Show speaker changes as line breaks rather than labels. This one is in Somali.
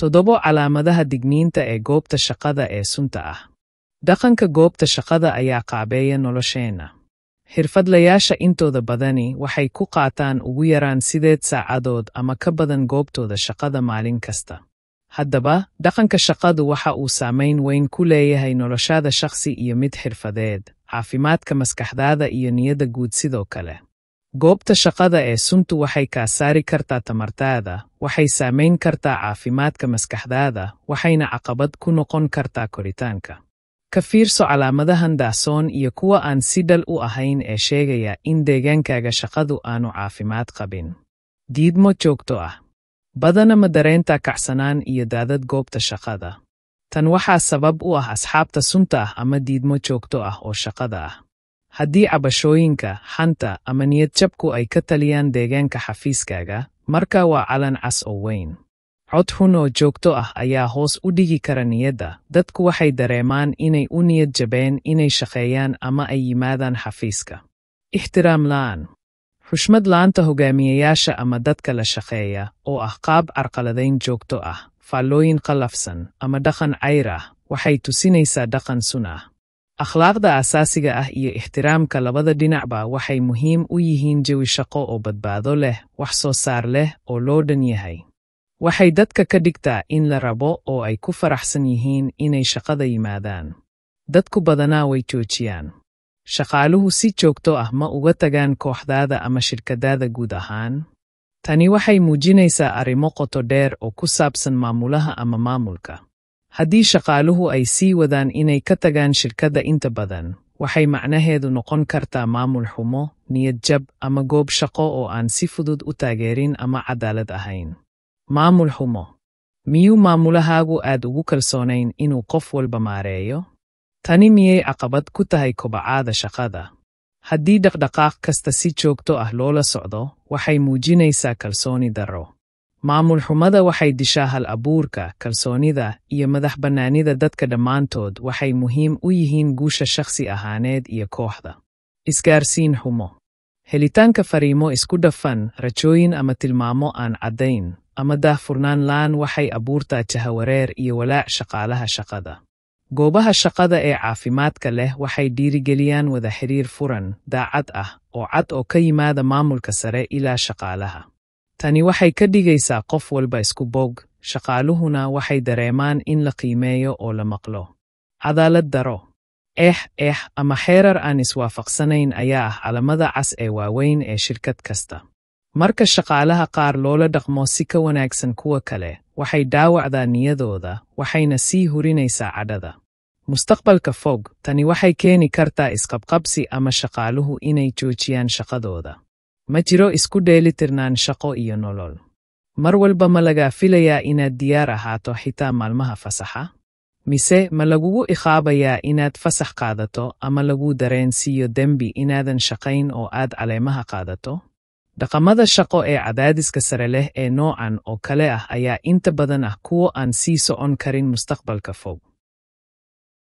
7 calaamadaha digniinta ee goobta shaqada ee sunta ah. Dhaqanka goobta shaqada ayaa qaabeeya nolosheenna. Xirfadlayaasha intooda badani waxay ku qaataan ugu yaraan 8 saacadood ama ka badan goobtooda shaqada maalin kasta. Haddaba, dhaqanka shaqadu waxa uu saameyn weyn ku leeyahay noloshaada shakhsi iyo mid xirfadeed, caafimaadka maskaxdaada iyo niyadda guud sidoo kale. Goobta shaqada ee suntu waxay kaa saari kartaa tamartaada, waxay saameyn kartaa caafimaadka maskaxdaada, waxayna caqabad ku noqon kartaa koritaanka. Ka fiirso calaamadahan daahsoon iyo kuwa aan si dhal u ahayn ee sheegaya in deegaankaaga shaqadu aanu caafimaad qabin. Diidmo joogto ah. Badana ma dareentaa kacsanaan iyo daadad goobta shaqada. Tan waxaa sabab u ah asxaabta sunta ah ama diidmo joogto ah oo shaqada ah. Haddii cabashooyinka, xanta ama niyad-jabku ay ka taliyaan deegaanka xafiiskaaga, marka waa calan cas oo weyn. Cod xun oo joogto ah ayaa hoos u dhigi kara niyadda. Dadku waxay dareemaan inay u niyad jabeen inay shaqeeyaan ama ay yimaadaan xafiiska. Ixtiraam la'aan. Xushmad la'aanta hogaamiyayaasha ama dadka la shaqeeya, oo ah qaab carqaladayn joogto ah, faallooyin qallafsan, ama dhaqan cayr ah, waxay tusinaysaa dhaqan sun ah. Akhlaaqda aasaasiga ah iyo ixtiraamka labada dhinacba waxay muhiim u yihiin jawi shaqo oo badbaado leh, wax soo saar leh, oo loo dhan yahay. Waxay dadka ka dhigtaa in la rabo oo ay ku faraxsan yihiin inay shaqada yimaadaan. Dadku badanaa way joojiyaan. Shaqaaluhu si joogto ah ma uga tagaan kooxdaada ama shirkadaada guud ahaan. Tani waxay muujinaysaa arrimo qoto dheer oo ku saabsan maamulaha ama maamulka. Haddii shaqaaluhu ay sii wadaan inay ka tagaan shirkadda inta badan, waxay macnaheedu noqon kartaa maamul xumo, niyad jab, ama goob shaqo oo aan si fudud u taageerin ama cadaalad ahayn. Maamul xumo. Miyuu maamulahaagu aad ugu kalsoonayn inuu qof walba maareeyo? Tani miyay caqabad ku tahay kobacaada shaqada? Haddii dhaqdhaqaaq kasta si joogto ah loola socdo, waxay muujinaysaa kalsooni darro. Maamul xumada waxay dishaa hal-abuurka, kalsoonida, iyo madax-bannaanida dadka dhammaantood waxay muhiim u yihiin guusha shakhsi ahaaneed iyo kooxda. Isgaarsiin xumo. Helitaanka fariimo isku dhafan, rajooyin ama tilmaamo aan caddayn, ama daahfurnaan la'aan waxay abuurtaa jahawareer iyo walaac shaqaalaha shaqada. Goobaha shaqada ee caafimaadka leh waxay dhiirigeliyaan wada xiriir furan, daacad ah, oo cad oo ka yimaada maamulka sare ilaa shaqaalaha. Tani waxay ka dhigaysaa qof walba isku bog, shaqaaluhuna waxay dareemaan in la qiimeeyo oo la maqlo. Cadaalad darro. Eex ama xeerar aan iswaafaqsanayn ayaa ah calamada cas ee waaweyn ee shirkad kasta. Marka shaqaalaha qaar loola dhaqmo si ka wanaagsan kuwa kale, waxay dhaawacdaa niyadooda, waxayna sii hurinaysaa cadhada. Mustaqbalka fog, tani waxay keeni kartaa isqabqabsi ama shaqaaluhu inay joojiyaan shaqadooda. Ma jiro isku dheelitirnaan shaqo iyo nolol. Mar walba ma lagaa filayaa inaad diyaar ahaato xitaa maalmaha fasaxa? Mise ma lagugu iqaabayaa inaad fasax qaadato ama lagu dareensiiyo dembi inaadan shaqayn oo aad caleemaha qaadato? Dhaqamada shaqo ee cadaadiska sare leh ee noocan oo kale ah ayaa inta badan ah kuwo aan sii socon karin mustaqbalka fog.